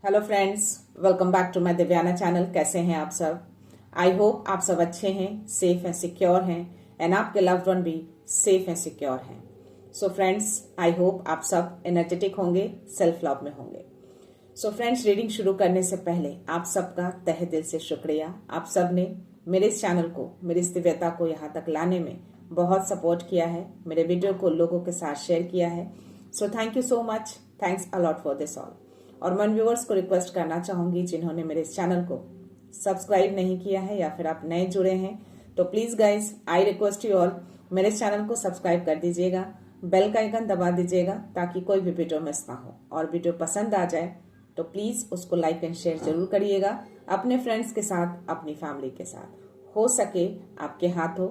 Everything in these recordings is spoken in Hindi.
Hello friends, welcome back to my Divyana channel. कैसे हैं आप सब? आई होप आप सब अच्छे हैं, सेफ एंड सिक्योर हैं एंड आपके लव्ड वन भी सेफ एंड सिक्योर हैं। सो फ्रेंड्स, आई होप आप सब एनर्जेटिक होंगे, सेल्फ लव में होंगे। सो फ्रेंड्स, रीडिंग शुरू करने से पहले आप सबका तहे दिल से शुक्रिया। आप सब ने मेरे इस चैनल को, मेरी इस दिव्यता को यहाँ तक लाने में बहुत सपोर्ट किया है, मेरे वीडियो को लोगों के साथ शेयर किया है। So thank you so much, thanks a lot for this all. और मैं व्यूअर्स को रिक्वेस्ट करना चाहूंगी जिन्होंने मेरे इस चैनल को सब्सक्राइब नहीं किया है या फिर आप नए जुड़े हैं, तो please guys I request you all, मेरे इस चैनल को सब्सक्राइब कर दीजिएगा, बेल का आइकन दबा दीजिएगा ताकि कोई भी वीडियो मिस ना हो। और वीडियो पसंद आ जाए तो प्लीज उसको लाइक एंड शेयर जरूर करिएगा अपने फ्रेंड्स के साथ, अपनी फैमिली के साथ। हो सके आपके हाथों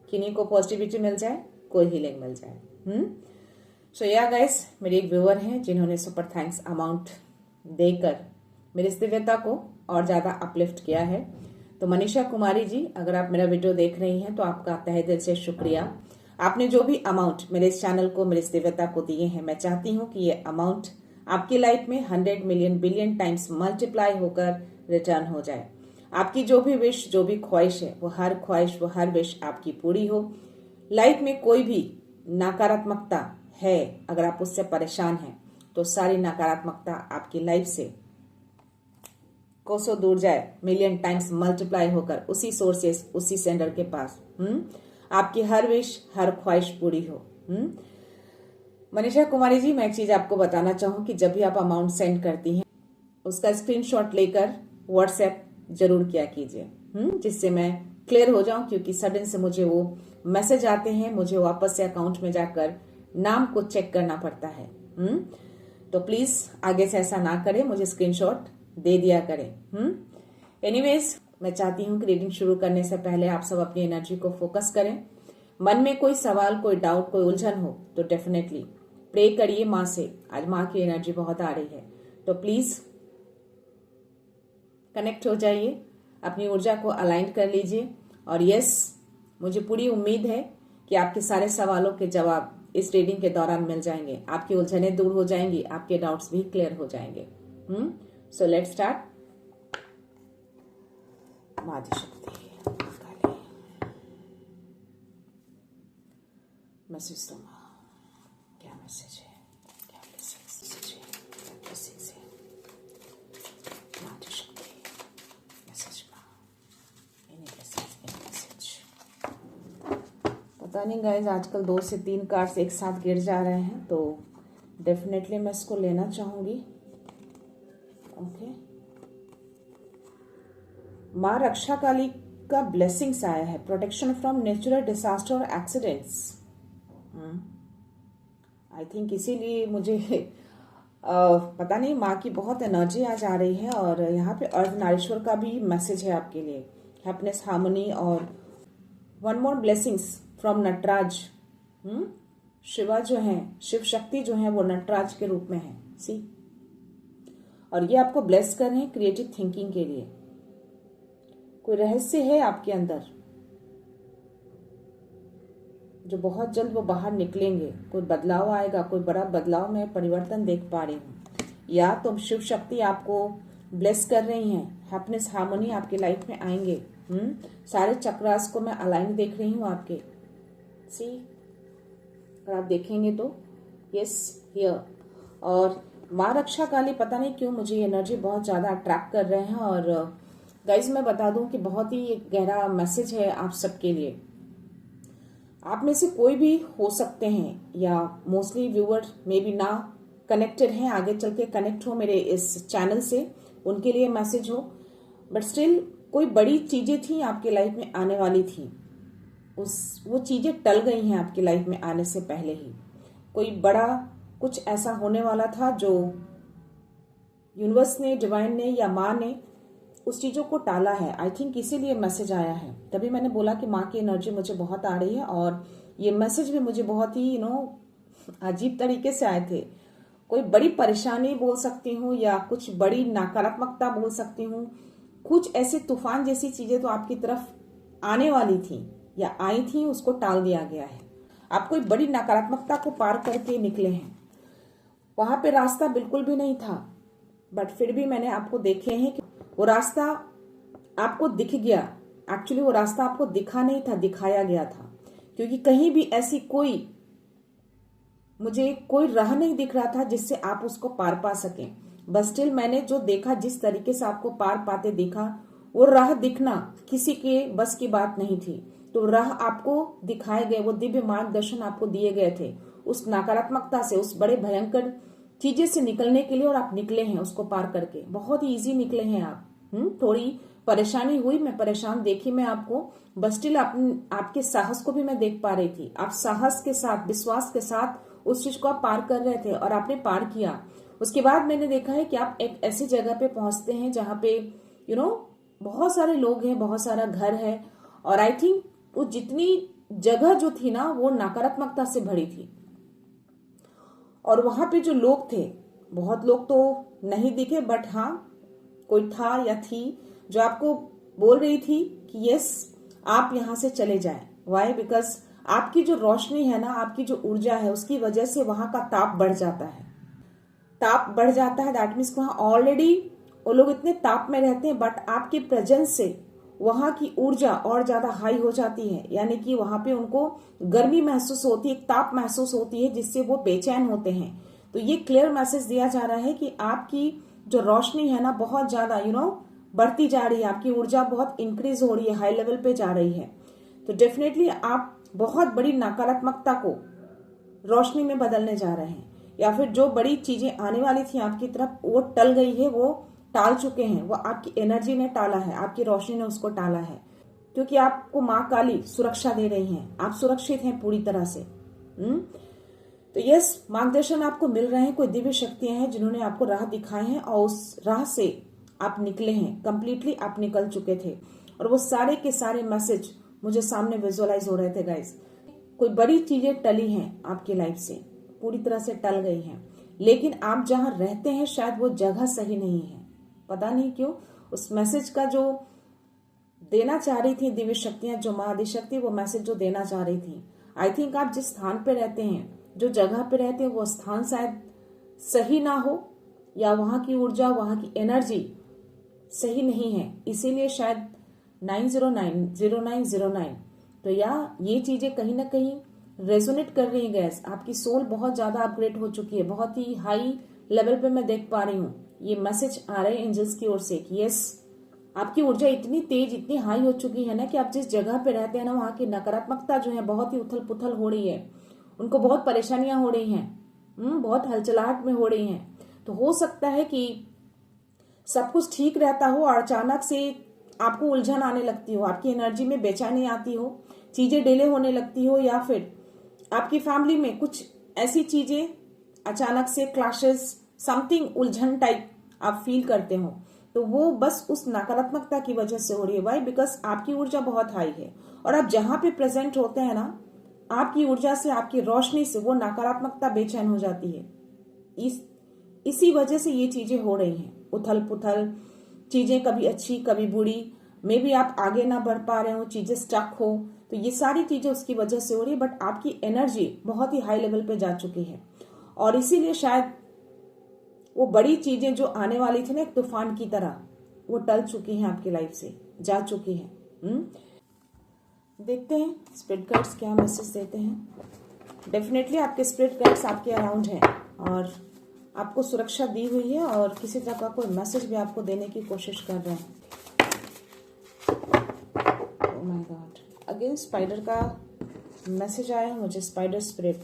किन्हीं को पॉजिटिविटी मिल जाए, कोई हीलिंग मिल जाए। सो या गाइस, मेरे एक व्यूअर हैं जिन्होंने सुपर थैंक्स अमाउंट देकर मेरी इस दिव्यता को और ज्यादा अपलिफ्ट किया है। तो मनीषा कुमारी जी, अगर आप मेरा वीडियो देख रही हैं तो आपका तहे दिल से शुक्रिया। आपने जो भी अमाउंट मेरे इस चैनल को, मेरी इस दिव्यता को दिए हैं, मैं चाहती हूँ कि ये अमाउंट आपकी लाइफ में 100 मिलियन बिलियन टाइम्स मल्टीप्लाई होकर रिटर्न हो जाए। आपकी जो भी विश, जो भी ख्वाहिश है, वो हर ख्वाहिश, वो हर विश आपकी पूरी हो। लाइफ में कोई भी नकारात्मकता है, अगर आप उससे परेशान हैं तो सारी नकारात्मकता आपकी लाइफ से कोसों दूर जाए, मिलियन टाइम्स मल्टीप्लाई होकर उसी सोर्सेस, उसी सेंडर के पास आपकी हर विश, हर ख्वाहिश पूरी हो। मनीषा कुमारी जी, मैं एक चीज आपको बताना चाहूँ कि जब भी आप अमाउंट सेंड करती हैं उसका स्क्रीनशॉट लेकर व्हाट्सएप जरूर किया कीजिए, जिससे मैं क्लियर हो जाऊं, क्योंकि सडन से मुझे वो मैसेज आते हैं, मुझे वापस से अकाउंट में जाकर नाम को चेक करना पड़ता है। तो प्लीज आगे से ऐसा ना करें, मुझे स्क्रीनशॉट दे दिया करें। एनीवेज, मैं चाहती हूँ कि रीडिंग शुरू करने से पहले आप सब अपनी एनर्जी को फोकस करें। मन में कोई सवाल, कोई डाउट, कोई उलझन हो तो डेफिनेटली प्रे करिए माँ से। आज माँ की एनर्जी बहुत आ रही है, तो प्लीज कनेक्ट हो जाइए, अपनी ऊर्जा को अलाइन कर लीजिए। और यस, मुझे पूरी उम्मीद है कि आपके सारे सवालों के जवाब इस रीडिंग के दौरान मिल जाएंगे, आपकी उलझनें दूर हो जाएंगी, आपके डाउट्स भी क्लियर हो जाएंगे। So let's start. माँ दी शक्ति मैसेज दो माँ, क्या मैसेज है, क्या मैसेज है, क्या मैसेज है? माँ दी शक्ति मैसेज माँ, पता नहीं गाइज, आजकल 2 से 3 कार्ड्स एक साथ गिर जा रहे हैं, तो डेफिनेटली मैं इसको लेना चाहूंगी। ओके, माँ रक्षा काली का ब्लेसिंग्स आया है, प्रोटेक्शन फ्रॉम नेचुरल डिजास्टर और एक्सीडेंट्स। आई थिंक इसीलिए मुझे पता नहीं, माँ की बहुत एनर्जी आज आ रही है। और यहाँ पे अर्धनारीश्वर का भी मैसेज है आपके लिए, हैप्पीनेस, हार्मनी और one more blessings from Nataraj. Shiva जो है, शिव शक्ति जो है, वो नटराज के रूप में है, सी। और ये आपको ब्लेस कर रहे हैं क्रिएटिव थिंकिंग के लिए। कोई रहस्य है आपके अंदर जो बहुत जल्द वो बाहर निकलेंगे, कोई बदलाव आएगा, कोई बड़ा बदलाव में परिवर्तन देख पा रही हूँ। या तो शिव शक्ति आपको ब्लेस कर रही हैं, हैप्पीनेस, हार्मनी आपकी लाइफ में आएंगे। सारे चक्रास को मैं अलाइन देख रही हूँ आपके, सी। अगर आप देखेंगे तो यस हियर। और माँ रक्षा काली, पता नहीं क्यों मुझे ये एनर्जी बहुत ज्यादा अट्रैक्ट कर रहे हैं। और गाइज, मैं बता दूं कि बहुत ही गहरा मैसेज है आप सबके लिए। आप में से कोई भी हो सकते हैं, या मोस्टली व्यूअर मे बी ना कनेक्टेड हैं, आगे चल के कनेक्ट हो मेरे इस चैनल से, उनके लिए मैसेज हो। बट स्टिल कोई बड़ी चीजें थी आपकी लाइफ में आने वाली थी, वो चीजें टल गई हैं आपकी लाइफ में आने से पहले ही। कोई बड़ा कुछ ऐसा होने वाला था जो यूनिवर्स ने, डिवाइन ने या माँ ने उस चीजों को टाला है। आई थिंक इसीलिए मैसेज आया है। तभी मैंने बोला कि माँ की एनर्जी मुझे बहुत आ रही है। और ये मैसेज भी मुझे बहुत ही अजीब तरीके से आए थे। कोई बड़ी परेशानी बोल सकती हूँ, या कुछ बड़ी नकारात्मकता बोल सकती हूँ। कुछ ऐसे तूफान जैसी चीजें तो आपकी तरफ आने वाली थी या आई थी, उसको टाल दिया गया है। आप कोई बड़ी नकारात्मकता को पार करके निकले हैं। वहां पे रास्ता बिल्कुल भी नहीं था, बट फिर भी मैंने आपको देखे हैं कि वो रास्ता आपको दिख गया। एक्चुअली वो रास्ता आपको दिखा नहीं था, दिखाया गया था, क्योंकि कहीं भी ऐसी मुझे कोई राह नहीं दिख रहा था जिससे आप उसको पार पा सकें। बस स्टिल मैंने जो देखा, जिस तरीके से आपको पार पाते देखा, वो राह दिखना किसी के बस की बात नहीं थी। तो राह आपको दिखाए गए, वो दिव्य मार्गदर्शन आपको दिए गए थे उस नकारात्मकता से, उस बड़े भयंकर चीजें से निकलने के लिए, और आप निकले हैं उसको पार करके। बहुत ही इजी निकले हैं आप। थोड़ी परेशानी हुई, मैं परेशान देखी मैं आपको, बस स्टिल आपके साहस को भी मैं देख पा रही थी। आप साहस के साथ, विश्वास के साथ उस चीज को आप पार कर रहे थे और आपने पार किया। उसके बाद मैंने देखा है कि आप एक ऐसी जगह पे पहुंचते हैं जहां पे बहुत सारे लोग हैं, बहुत सारा घर है, और आई थिंक वो जितनी जगह जो थी ना, वो नकारात्मकता से भरी थी। और वहां पे जो लोग थे, बहुत लोग तो नहीं दिखे, बट हाँ कोई था या थी जो आपको बोल रही थी कि यस आप यहां से चले जाएं। वाई? बिकॉज आपकी जो रोशनी है ना, आपकी जो ऊर्जा है, उसकी वजह से वहां का ताप बढ़ जाता है। ताप बढ़ जाता है, दैट मीन्स वहां ऑलरेडी वो लोग इतने ताप में रहते हैं, बट आपके प्रेजेंस से वहां की ऊर्जा और ज्यादा हाई हो जाती है। यानी कि वहां पे उनको गर्मी महसूस होती है, ताप महसूस होती है, जिससे वो बेचैन होते हैं। तो ये क्लियर मैसेज दिया जा रहा है कि आपकी जो रोशनी है ना, बहुत ज्यादा बढ़ती जा रही है, आपकी ऊर्जा बहुत इंक्रीज हो रही है, हाई लेवल पे जा रही है। तो डेफिनेटली आप बहुत बड़ी नकारात्मकता को रोशनी में बदलने जा रहे हैं, या फिर जो बड़ी चीजें आने वाली थी आपकी तरफ, वो टल गई है, वो टाल चुके हैं, वो आपकी एनर्जी ने टाला है, आपकी रोशनी ने उसको टाला है, क्योंकि आपको माँ काली सुरक्षा दे रही हैं, आप सुरक्षित हैं पूरी तरह से। तो यस, मार्गदर्शन आपको मिल रहे हैं, कोई दिव्य शक्तियां हैं जिन्होंने आपको राह दिखाए हैं, और उस राह से आप निकले हैं, कंप्लीटली आप निकल चुके थे। और वो सारे के सारे मैसेज मुझे सामने विजुअलाइज हो रहे थे गाइस। कोई बड़ी चीजें टली हैं आपकी लाइफ से, पूरी तरह से टल गई हैं, लेकिन आप जहां रहते हैं शायद वो जगह सही नहीं है। पता नहीं क्यों उस मैसेज का जो देना चाह रही थी दिव्य शक्तियां, जो महाआदिशक्ति वो मैसेज जो देना चाह रही थी, आई थिंक आप जिस स्थान पे रहते हैं, जो जगह पे रहते हैं, वो स्थान शायद सही ना हो, या वहां की ऊर्जा, वहां की एनर्जी सही नहीं है, इसीलिए शायद 9090909। तो या ये चीजें कहीं ना कहीं रेजोनेट कर रही है गैस। आपकी सोल बहुत ज्यादा अपग्रेड हो चुकी है, बहुत ही हाई लेवल पे मैं देख पा रही हूँ। ये मैसेज आ रहे हैं एंजल्स की ओर से कि यस आपकी ऊर्जा इतनी तेज, इतनी हाई हो चुकी है ना, कि आप जिस जगह पे रहते हैं ना, वहां की नकारात्मकता जो है बहुत ही उथल पुथल हो रही है, उनको बहुत परेशानियां हो रही हैं, बहुत हलचलाहट में हो रही हैं। तो हो सकता है कि सब कुछ ठीक रहता हो और अचानक से आपको उलझन आने लगती हो, आपकी एनर्जी में बेचैनी आती हो, चीजें डिले होने लगती हो, या फिर आपकी फैमिली में कुछ ऐसी चीजें अचानक से क्लैशेस, समथिंग उलझन टाइप आप फील करते हो, तो वो बस उस नकारात्मकता की वजह से हो रही है। वाई? बिकॉज आपकी ऊर्जा बहुत हाई है, और आप जहां पे प्रेजेंट होते हैं ना, आपकी ऊर्जा से, आपकी रोशनी से वो नकारात्मकता बेचैन हो जाती है। इसी वजह से ये चीजें हो रही हैं, उथल पुथल चीजें, कभी अच्छी कभी बुरी, मे भी आप आगे ना बढ़ पा रहे हो, चीजें स्टक हो, तो ये सारी चीजें उसकी वजह से हो रही है। बट आपकी एनर्जी बहुत ही हाई लेवल पे जा चुकी है, और इसीलिए शायद वो बड़ी चीजें जो आने वाली थी ना, एक तूफान की तरह, वो टल चुकी हैं, आपकी लाइफ से जा चुकी हैं। देखते हैं स्पिरिट गाइड्स क्या मैसेज देते हैं। डेफिनेटली आपके स्पिरिट गाइड्स आपके अराउंड हैं, और आपको सुरक्षा दी हुई है, और किसी तरह का कोई मैसेज भी आपको देने की कोशिश कर रहे हैं। Oh my God, again spider का मैसेज आया है मुझे, स्पाइडर स्पिरिट।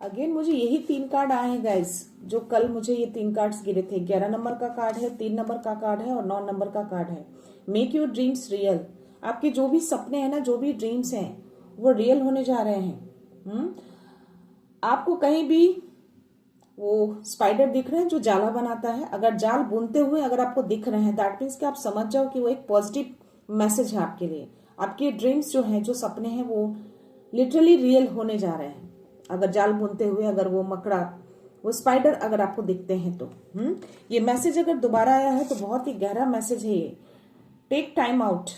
अगेन मुझे यही 3 कार्ड आए हैं गाइस, जो कल मुझे ये 3 कार्ड्स गिरे थे। 11 नंबर का कार्ड है, 3 नंबर का कार्ड है, और 9 नंबर का कार्ड है। Make your dreams real. आपके जो भी सपने हैं ना, जो भी ड्रीम्स हैं, वो रियल होने जा रहे हैं। आपको कहीं भी वो स्पाइडर दिख रहे हैं जो जाला बनाता है, अगर जाल बुनते हुए अगर आपको दिख रहे हैं, दैट मीन्स कि आप समझ जाओ कि वो एक पॉजिटिव मैसेज है आपके लिए। आपके ड्रीम्स जो हैं, जो सपने हैं, वो लिटरली रियल होने जा रहे हैं। अगर जाल बुनते हुए अगर वो मकड़ा, वो स्पाइडर अगर आपको दिखते हैं तो ये मैसेज अगर दोबारा आया है तो बहुत ही गहरा मैसेज है ये। Take time out,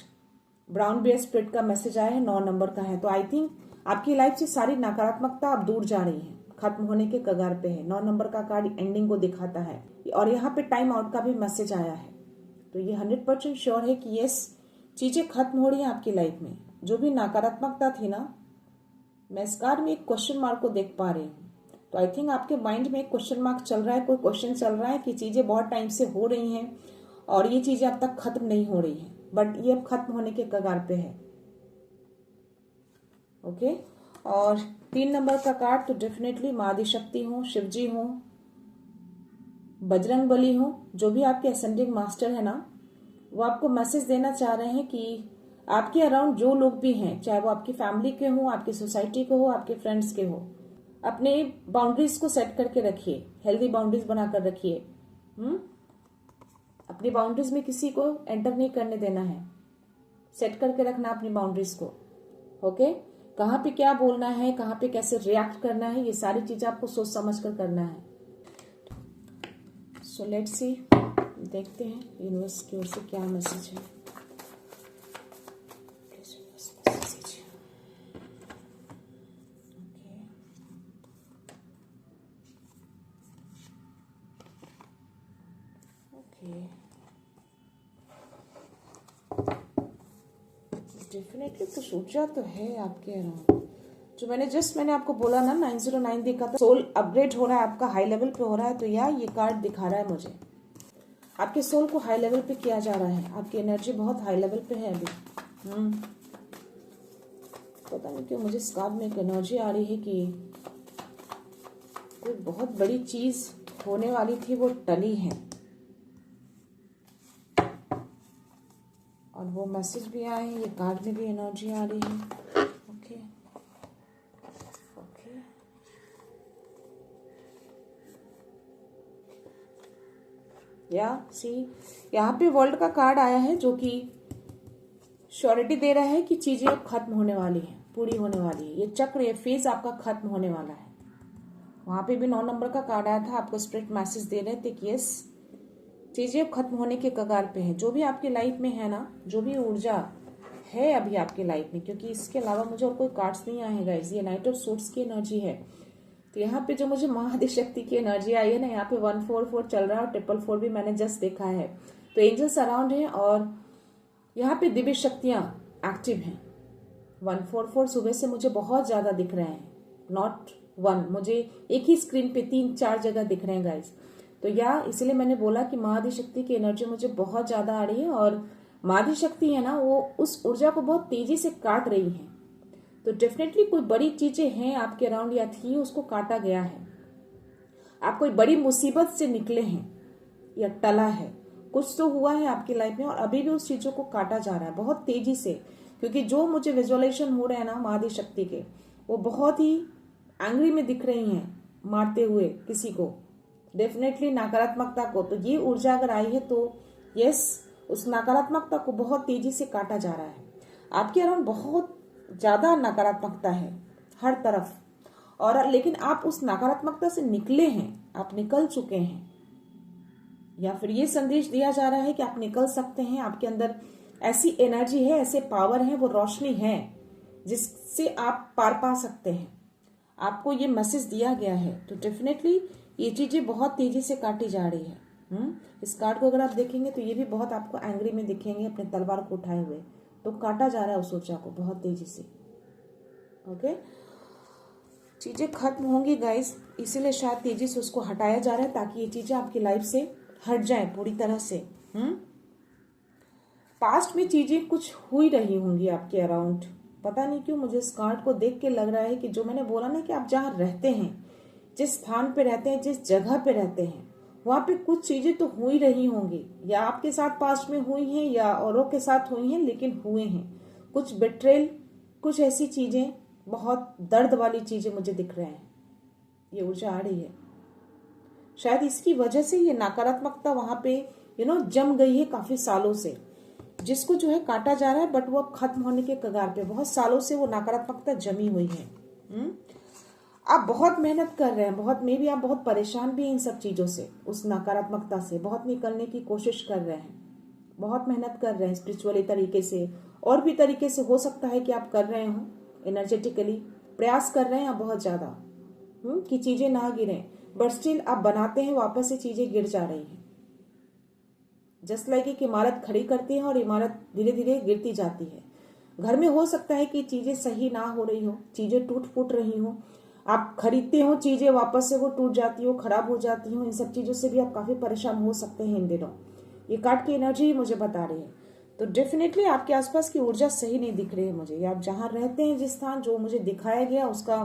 brown bear spirit का मैसेज आया है, 9 नंबर का है। तो आई थिंक आपकी लाइफ से सारी नकारात्मकता अब दूर जा रही है, खत्म होने के कगार पे है। 9 नंबर का कार्ड एंडिंग को दिखाता है और यहाँ पे टाइम आउट का भी मैसेज आया है। तो ये 100% श्योर है कि यस, चीजें खत्म हो रही है आपकी लाइफ में। जो भी नकारात्मकता थी ना, मैं इस कार्ड में एक क्वेश्चन मार्क को देख पा रही हूँ। तो आई थिंक आपके माइंड में एक क्वेश्चन मार्क चल रहा है, कोई क्वेश्चन चल रहा है कि चीजें बहुत टाइम से हो रही हैं और ये चीजें अब तक खत्म नहीं हो रही हैं, बट ये अब खत्म होने के कगार पे है। ओके। और 3 नंबर का कार्ड तो डेफिनेटली माँ आदिशक्ति हो, शिव जी हो, बजरंग बली हो, जो भी आपके असेंडिंग मास्टर है ना, वो आपको मैसेज देना चाह रहे हैं कि आपके अराउंड जो लोग भी हैं, चाहे वो आपकी फैमिली के हो, आपकी सोसाइटी के हो, आपके फ्रेंड्स के हो, अपने बाउंड्रीज को सेट करके रखिए, हेल्दी बाउंड्रीज बनाकर रखिए। अपनी बाउंड्रीज में किसी को एंटर नहीं करने देना है, सेट करके रखना अपनी बाउंड्रीज को। ओके। कहाँ पे क्या बोलना है, कहाँ पे कैसे रिएक्ट करना है, ये सारी चीजें आपको सोच समझ कर करना है। सो लेट्स सी, देखते हैं यूनिवर्स की ओर से क्या मैसेज है। डेफिनेटली कुछ ऊर्जा तो है आपके अराउंड। जो मैंने आपको बोला ना, 909 देखा था, सोल अपग्रेड हो रहा है आपका, हाई लेवल पे हो रहा है। तो यार ये कार्ड दिखा रहा है मुझे, आपके सोल को हाई लेवल पे किया जा रहा है। आपकी एनर्जी बहुत हाई लेवल पे है अभी। पता नहीं क्यों मुझे इस कार्ड में एक एनर्जी आ रही है कि कोई बहुत बड़ी चीज होने वाली थी, वो टली है। और वो मैसेज भी आए हैं, ये कार्ड में भी एनर्जी आ रही है। Okay okay. या सी, यहाँ पे वर्ल्ड का कार्ड आया है जो कि श्योरिटी दे रहा है कि चीजें अब खत्म होने वाली हैं, पूरी होने वाली है। ये चक्र, ये फेज आपका खत्म होने वाला है। वहां पे भी 9 नंबर का कार्ड आया था, आपको स्पिरिट मैसेज दे रहे थे कि यस, चीजें खत्म होने के कगार पे है। जो भी आपकी लाइफ में है ना, जो भी ऊर्जा है अभी आपकी लाइफ में, क्योंकि इसके अलावा मुझे और कोई कार्ड्स नहीं आए हैं गाइस। ये नाइट ऑफ सोर्ड्स की एनर्जी है। तो यहाँ पे जो मुझे माँ आदिशक्ति की एनर्जी आई है ना, यहाँ पे 144 चल रहा है और 444 भी मैंने जस्ट देखा है। तो एंजल्स अराउंड है और यहाँ पे दिव्य शक्तियां एक्टिव हैं। 144 सुबह से मुझे बहुत ज्यादा दिख रहे हैं, नॉट वन, मुझे एक ही स्क्रीन पे 3-4 जगह दिख रहे हैं गाइस। तो या इसलिए मैंने बोला कि माँ आदिशक्ति की एनर्जी मुझे बहुत ज्यादा आ रही है और माँ आदिशक्ति है ना, वो उस ऊर्जा को बहुत तेजी से काट रही है। तो डेफिनेटली कोई बड़ी चीजें हैं आपके अराउंड या थी, उसको काटा गया है। आप कोई बड़ी मुसीबत से निकले हैं या टला है, कुछ तो हुआ है आपकी लाइफ में और अभी भी उस चीजों को काटा जा रहा है बहुत तेजी से। क्योंकि जो मुझे विजुअलाइजेशन हो रहे हैं ना माँ आदिशक्ति के, वो बहुत ही एंग्री में दिख रही हैं, मारते हुए किसी को, डेफिनेटली नकारात्मकता को। तो ये ऊर्जा अगर आई है तो यस, उस नकारात्मकता को बहुत तेजी से काटा जा रहा है। आपके अराउंड बहुत ज्यादा नकारात्मकता है हर तरफ, और लेकिन आप उस नकारात्मकता से निकले हैं, आप निकल चुके हैं, या फिर ये संदेश दिया जा रहा है कि आप निकल सकते हैं। आपके अंदर ऐसी एनर्जी है, ऐसे पावर है, वो रोशनी है जिससे आप पार पा सकते हैं। आपको ये मैसेज दिया गया है। तो डेफिनेटली ये चीजें बहुत तेजी से काटी जा रही है। इस कार्ड को अगर आप देखेंगे तो ये भी बहुत आपको एंग्री में दिखेंगे, अपने तलवार को उठाए हुए। तो काटा जा रहा है उस ऊर्जा को बहुत तेजी से। ओके, चीजें खत्म होंगी गाइस, इसीलिए शायद तेजी से उसको हटाया जा रहा है ताकि ये चीजें आपकी लाइफ से हट जाए पूरी तरह से। पास्ट में चीजें कुछ हुई रही होंगी आपके अराउंड। पता नहीं क्यों मुझे इस कार्ड को देख के लग रहा है कि जो मैंने बोला ना कि आप जहाँ रहते हैं, जिस स्थान पे रहते हैं, जिस जगह पे रहते हैं, वहां पे कुछ चीजें तो हुई रही होंगी, या आपके साथ पास्ट में हुई हैं या औरों के साथ हुई हैं, लेकिन हुए हैं कुछ बेट्रेल, कुछ ऐसी चीजें, बहुत दर्द वाली चीजें मुझे दिख रहे हैं। ये ऊर्जा आ रही है, शायद इसकी वजह से ये नकारात्मकता वहां पे जम गई है काफी सालों से, जिसको जो है काटा जा रहा है, बट वो खत्म होने के कगार पे। बहुत सालों से वो नकारात्मकता जमी हुई है। आप बहुत मेहनत कर रहे हैं, बहुत मे भी आप बहुत परेशान भी हैं इन सब चीजों से, उस नकारात्मकता से बहुत निकलने की कोशिश कर रहे हैं, बहुत मेहनत कर रहे हैं स्पिरिचुअली तरीके से, और भी तरीके से हो सकता है कि आप कर रहे हो, एनर्जेटिकली प्रयास कर रहे हैं आप बहुत ज्यादा। कि चीजें ना गिरें, बट स्टिल आप बनाते हैं, वापस से चीजें गिर जा रही हैं। जस्ट लाइक एक इमारत खड़ी करती है और इमारत धीरे धीरे गिरती जाती है। घर में हो सकता है कि चीजें सही ना हो रही हो, चीजें टूट फूट रही हो, आप खरीदते हो चीजें, वापस से वो टूट जाती हो, खराब हो जाती हो। इन सब चीजों से भी आप काफी परेशान हो सकते हैं इन दिनों। ये कार्ड की एनर्जी मुझे बता रही है। तो डेफिनेटली आपके आसपास की ऊर्जा सही नहीं दिख रही है मुझे, या आप जहां रहते हैं, जिस स्थान जो मुझे दिखाया गया उसका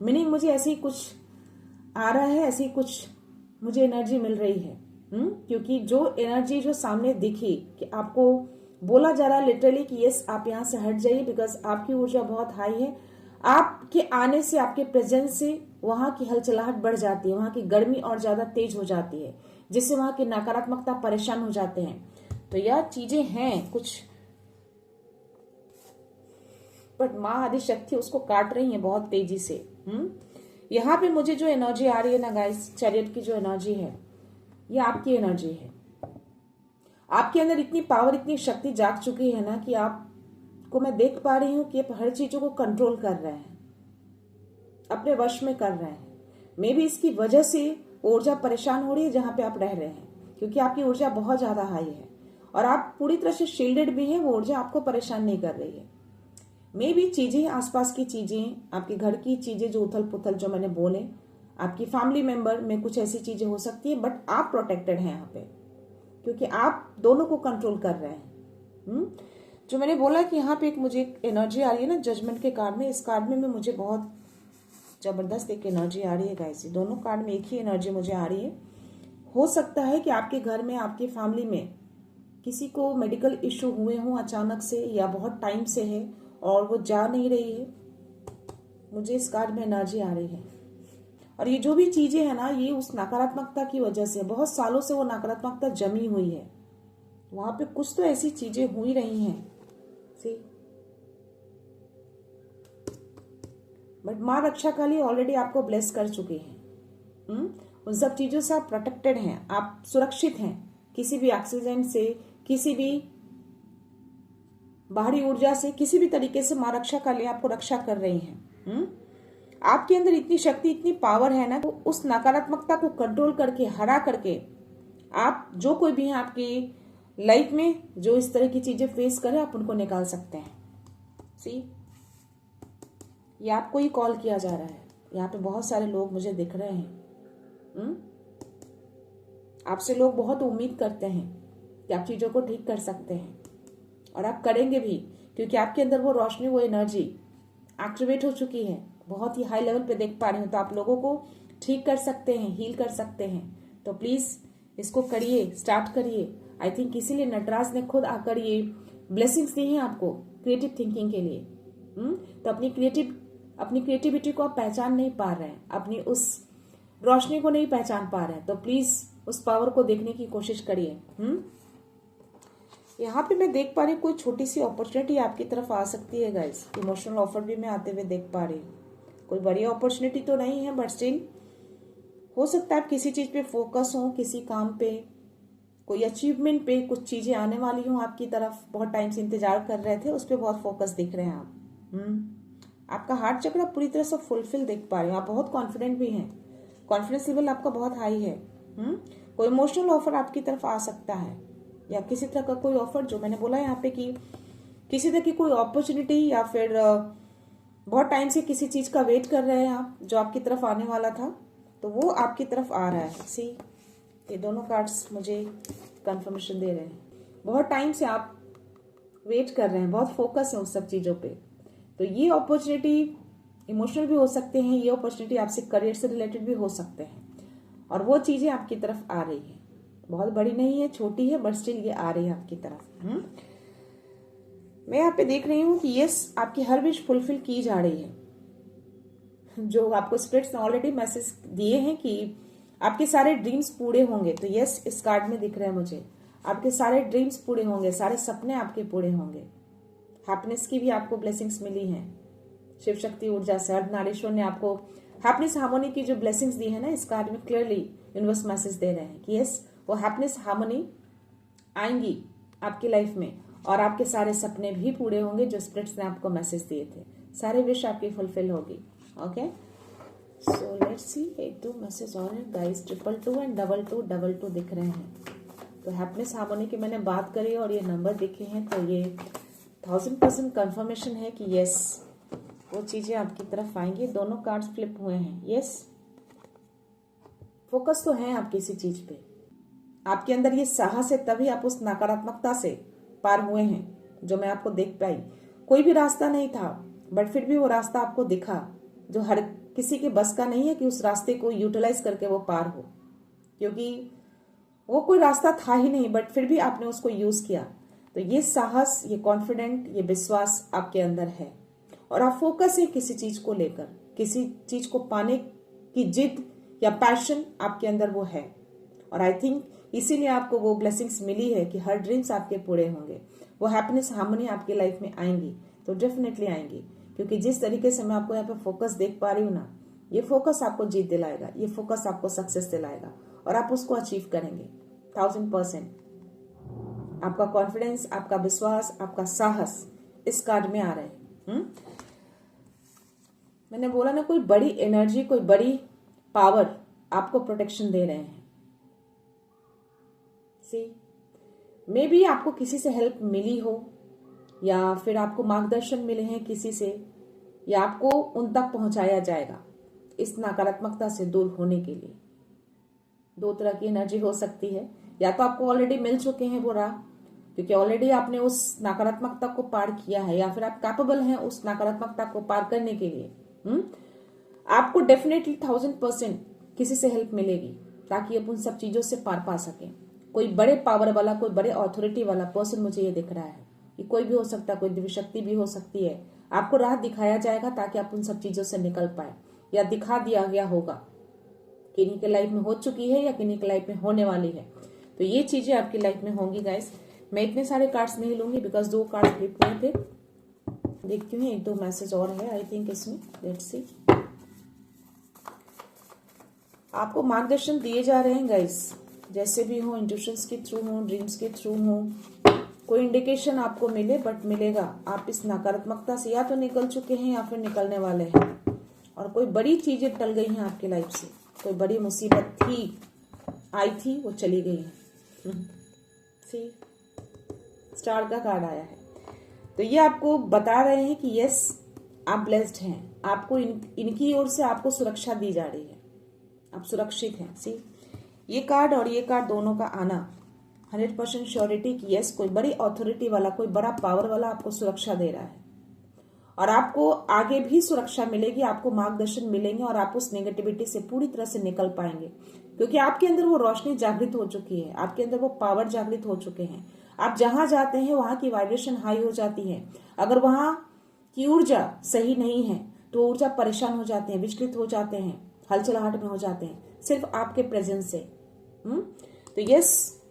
मीनिंग मुझे ऐसे ही कुछ आ रहा है, ऐसी कुछ मुझे एनर्जी मिल रही है। क्योंकि जो एनर्जी जो सामने दिखी कि आपको बोला जा रहा है लिटरली कि यस आप यहाँ से हट जाइए, बिकॉज आपकी ऊर्जा बहुत हाई है। आपके आने से, आपके प्रेजेंस से वहां की हलचलाहट बढ़ जाती है, वहां की गर्मी और ज्यादा तेज हो जाती है, जिससे वहां की नकारात्मकता परेशान हो जाते हैं। तो यह चीजें हैं कुछ, बट माँ आदि शक्ति उसको काट रही है बहुत तेजी से। यहाँ पे मुझे जो एनर्जी आ रही है ना गाइस, चैरियट की जो एनर्जी है, ये आपकी एनर्जी है। आपके अंदर इतनी पावर, इतनी शक्ति जाग चुकी है ना कि आपको मैं देख पा रही हूँ कि आप हर चीजों को कंट्रोल कर रहे हैं, अपने वश में कर रहे हैं। मे भी इसकी वजह से ऊर्जा परेशान हो रही है जहां पे आप रह रहे हैं, क्योंकि आपकी ऊर्जा बहुत ज्यादा हाई है और आप पूरी तरह से शील्डेड भी हैं, वो ऊर्जा आपको परेशान नहीं कर रही है। मे भी चीजें, आसपास की चीजें, आपके घर की चीजें जो उथल पुथल जो मैंने बोले, आपकी फैमिली मेंबर में कुछ ऐसी चीजें हो सकती है, बट आप प्रोटेक्टेड हैं यहाँ पे, क्योंकि आप दोनों को कंट्रोल कर रहे हैं। जो मैंने बोला कि यहाँ पे एक मुझे एनर्जी आ रही है ना जजमेंट के कार्ड में, इस कार्ड में मुझे बहुत जबरदस्त एक एनर्जी आ रही है गाइस। दोनों कार्ड में एक ही एनर्जी मुझे आ रही है। हो सकता है कि आपके घर में, आपकी फैमिली में किसी को मेडिकल इश्यू हुए हों अचानक से, या बहुत टाइम से है और वो जा नहीं रही है। मुझे इस कार्ड में एनर्जी आ रही है। और ये जो भी चीजें है ना, ये उस नकारात्मकता की वजह से, बहुत सालों से वो नकारात्मकता जमी हुई है, वहां पे कुछ तो ऐसी चीजें हुई रही हैं। सी, बट माँ रक्षा काली ऑलरेडी आपको ब्लेस कर चुकी है। उन सब चीजों से आप प्रोटेक्टेड हैं, आप सुरक्षित हैं। किसी भी एक्सीडेंट से, किसी भी बाहरी ऊर्जा से, किसी भी तरीके से माँ रक्षा काली आपको रक्षा कर रही हैं। आपके अंदर इतनी शक्ति, इतनी पावर है ना, तो उस नकारात्मकता को कंट्रोल करके, हरा करके, आप जो कोई भी है आपकी लाइफ में जो इस तरह की चीजें फेस करे, आप उनको निकाल सकते हैं। सी, ये आपको ही कॉल किया जा रहा है। यहाँ पे बहुत सारे लोग मुझे दिख रहे हैं। आपसे लोग बहुत उम्मीद करते हैं कि आप चीजों को ठीक कर सकते हैं, और आप करेंगे भी, क्योंकि आपके अंदर वो रोशनी, वो एनर्जी एक्टिवेट हो चुकी है। बहुत ही हाई लेवल पे देख पा रही हूँ। तो आप लोगों को ठीक कर सकते हैं, हील कर सकते हैं। तो प्लीज इसको करिए, स्टार्ट करिए। आई थिंक इसीलिए नटराज ने खुद आकर ये ब्लेसिंग्स दी हैं आपको क्रिएटिव थिंकिंग के लिए। तो अपनी क्रिएटिविटी को आप पहचान नहीं पा रहे हैं, अपनी उस रोशनी को नहीं पहचान पा रहे हैं, तो प्लीज उस पावर को देखने की कोशिश करिए। यहाँ पे मैं देख पा रही हूँ कोई छोटी सी अपॉर्चुनिटी आपकी तरफ आ सकती है गाइस। इमोशनल ऑफर भी मैं आते हुए देख पा रही हूँ। कोई बड़ी अपॉर्चुनिटी तो नहीं है, बट स्टिल हो सकता है आप किसी चीज पे फोकस हो, किसी काम पे, कोई अचीवमेंट पे, कुछ चीजें आने वाली हो आपकी तरफ, बहुत टाइम से इंतजार कर रहे थे, उस पर बहुत फोकस दिख रहे हैं आप। आपका हार्ट चक्र पूरी तरह से फुलफिल देख पा रहे हो। आप बहुत कॉन्फिडेंट भी हैं, कॉन्फिडेंस लेवल आपका बहुत हाई है। कोई इमोशनल ऑफर आपकी तरफ आ सकता है, या किसी तरह का कोई ऑफर, जो मैंने बोला यहाँ पे कि किसी तरह की कोई अपॉर्चुनिटी, या फिर बहुत टाइम से किसी चीज का वेट कर रहे हैं आप, जो आपकी तरफ आने वाला था, तो वो आपकी तरफ आ रहा है। सी, ये दोनों कार्ड्स मुझे कंफर्मेशन दे रहे हैं। बहुत टाइम से आप वेट कर रहे हैं, बहुत फोकस है उन सब चीजों पे। तो ये अपॉर्चुनिटी इमोशनल भी हो सकते हैं, ये अपॉर्चुनिटी आपसे करियर से रिलेटेड भी हो सकते हैं, और वो चीजें आपकी तरफ आ रही है। बहुत बड़ी नहीं है, छोटी है, बट स्टिल ये आ रही है आपकी तरफ। मैं यहाँ पे देख रही हूँ कि यस, आपकी हर विश फुलफिल की जा रही है। जो आपको स्पिरिट्स ने ऑलरेडी मैसेज दिए हैं कि आपके सारे ड्रीम्स पूरे होंगे। तो यस, इस कार्ड में दिख रहे हैं मुझे, आपके सारे ड्रीम्स पूरे होंगे, सारे सपने आपके पूरे होंगे। हैप्पीनेस की भी आपको ब्लेसिंग्स मिली हैं शिव शक्ति ऊर्जा से। अर्धनारीश्वर ने आपको हैप्पीनेस हार्मोनी की जो ब्लेसिंग्स दी है ना, इस कार्ड में क्लियरली यूनिवर्स मैसेज दे रहे हैं कि यस, वो हैप्पीनेस हार्मोनी आएंगी आपकी लाइफ में, और आपके सारे सपने भी पूरे होंगे जो स्पिरिट्स ने आपको मैसेज दिए थे। सारे विश आपकी फुलफिल होगी। ओके, सो लेट्स सी, एक दो मैसेज और है गाइस। 222 एंड 2222 दिख रहे हैं। तो हैप्पीनेस हार्मोनी की मैंने बात करी और ये नंबर दिखे हैं, तो ये 1000% कंफर्मेशन है कि यस, वो चीजें आपकी तरफ आएंगी। दोनों कार्ड्स फ्लिप हुए हैं। यस, फोकस तो है आप किसी चीज पे, आपके अंदर ये साहस है, तभी आप उस नकारात्मकता से पार हुए हैं। जो मैं आपको देख पाई, कोई भी रास्ता नहीं था, बट फिर भी वो रास्ता आपको दिखा, जो हर किसी के बस का नहीं है कि उस रास्ते को यूटिलाइज करके वो पार हो, क्योंकि वो कोई रास्ता था ही नहीं, बट फिर भी आपने उसको यूज किया। तो ये साहस, ये कॉन्फिडेंट, ये विश्वास आपके अंदर है और आप फोकस है किसी चीज को लेकर, किसी चीज को पाने की जिद या पैशन आपके अंदर वो है। और आई थिंक इसीलिए आपको वो ब्लेसिंग्स मिली है कि हर ड्रीम्स आपके पूरे होंगे, वो हैप्पीनेस हार्मनी आपकी लाइफ में आएंगी, तो डेफिनेटली आएंगी। क्योंकि जिस तरीके से मैं आपको यहाँ पे फोकस देख पा रही हूँ ना, ये फोकस आपको जीत दिलाएगा, ये फोकस आपको सक्सेस दिलाएगा और आप उसको अचीव करेंगे 1000%। आपका कॉन्फिडेंस, आपका विश्वास, आपका साहस इस कार्ड में आ रहे हैं। मैंने बोला ना, कोई बड़ी एनर्जी, कोई बड़ी पावर आपको प्रोटेक्शन दे रहे हैं। सी, मे बी आपको किसी से हेल्प मिली हो, या फिर आपको मार्गदर्शन मिले हैं किसी से, या आपको उन तक पहुंचाया जाएगा इस नकारात्मकता से दूर होने के लिए। दो तरह की एनर्जी हो सकती है, या तो आपको ऑलरेडी मिल चुके हैं वो राह, क्योंकि ऑलरेडी आपने उस नकारात्मकता को पार किया है, या फिर आप कैपेबल हैं उस नकारात्मकता को पार करने के लिए। आपको डेफिनेटली 1000% किसी से हेल्प मिलेगी, ताकि आप उन सब चीजों से पार पा सकें। कोई बड़े पावर वाला, कोई बड़े ऑथोरिटी वाला पर्सन मुझे ये दिख रहा है, कि कोई भी हो सकता है, कोई दिव्य शक्ति भी हो सकती है। आपको राह दिखाया जाएगा ताकि आप उन सब चीजों से निकल पाए, या दिखा दिया गया होगा, किन्हीं के लाइफ में हो चुकी है या किन्हीं के लाइफ में होने वाली है। तो ये चीजें आपकी लाइफ में होंगी गाइस। मैं इतने सारे कार्ड्स नहीं लूंगी, बिकॉज 2 कार्ड फ्लिप हुए थे। देखती हूँ, 1-2 मैसेज और है आई थिंक इसमें। लेट्स सी, आपको मार्गदर्शन दिए जा रहे हैं गाइस, जैसे भी हो, इंट्यूशंस के थ्रू हो, ड्रीम्स के थ्रू हो, कोई इंडिकेशन आपको मिले, बट मिलेगा। आप इस नकारात्मकता से या तो निकल चुके हैं या फिर निकलने वाले हैं, और कोई बड़ी चीजें टल गई हैं आपकी लाइफ से। कोई बड़ी मुसीबत थी, आई थी, वो चली गई है। सी, स्टार का कार्ड आया है, तो ये आपको बता रहे हैं कि यस, आप ब्लेस्ड हैं। आपको इनकी ओर से आपको सुरक्षा दी जा रही है, आप सुरक्षित हैं। सी, ये कार्ड और ये कार्ड दोनों का आना 100% श्योरिटी की यस, कोई बड़ी ऑथोरिटी वाला, कोई बड़ा पावर वाला आपको सुरक्षा दे रहा है, और आपको आगे भी सुरक्षा मिलेगी, आपको मार्गदर्शन मिलेंगे, और आप उस नेगेटिविटी से पूरी तरह से निकल पाएंगे, क्योंकि आपके अंदर वो रोशनी जागृत हो चुकी है, आपके अंदर वो पावर जागृत हो चुके हैं। आप जहां जाते हैं वहां की वाइब्रेशन हाई हो जाती है। अगर वहां की ऊर्जा सही नहीं है तो ऊर्जा परेशान हो जाते हैं, विचलित हो जाते हैं, हलचलाहट में हो जाते हैं, सिर्फ आपके प्रेजेंस से। तो यस,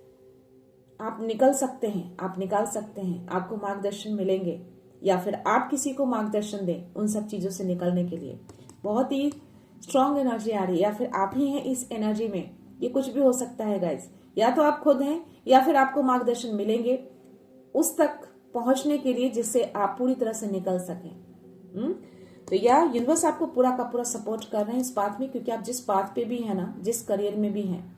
आप निकल सकते हैं, आप निकाल सकते हैं, आपको मार्गदर्शन मिलेंगे, या फिर आप किसी को मार्गदर्शन दें उन सब चीजों से निकलने के लिए। बहुत ही स्ट्रांग एनर्जी आ रही है, या फिर आप ही हैं इस एनर्जी में। ये कुछ भी हो सकता है गाइस, या तो आप खुद हैं, या फिर आपको मार्गदर्शन मिलेंगे उस तक पहुंचने के लिए जिससे आप पूरी तरह से निकल सकें। तो या यूनिवर्स आपको पूरा का पूरा सपोर्ट कर रहे हैं इस बात में, क्योंकि आप जिस बात पे भी है ना, जिस करियर में भी हैं,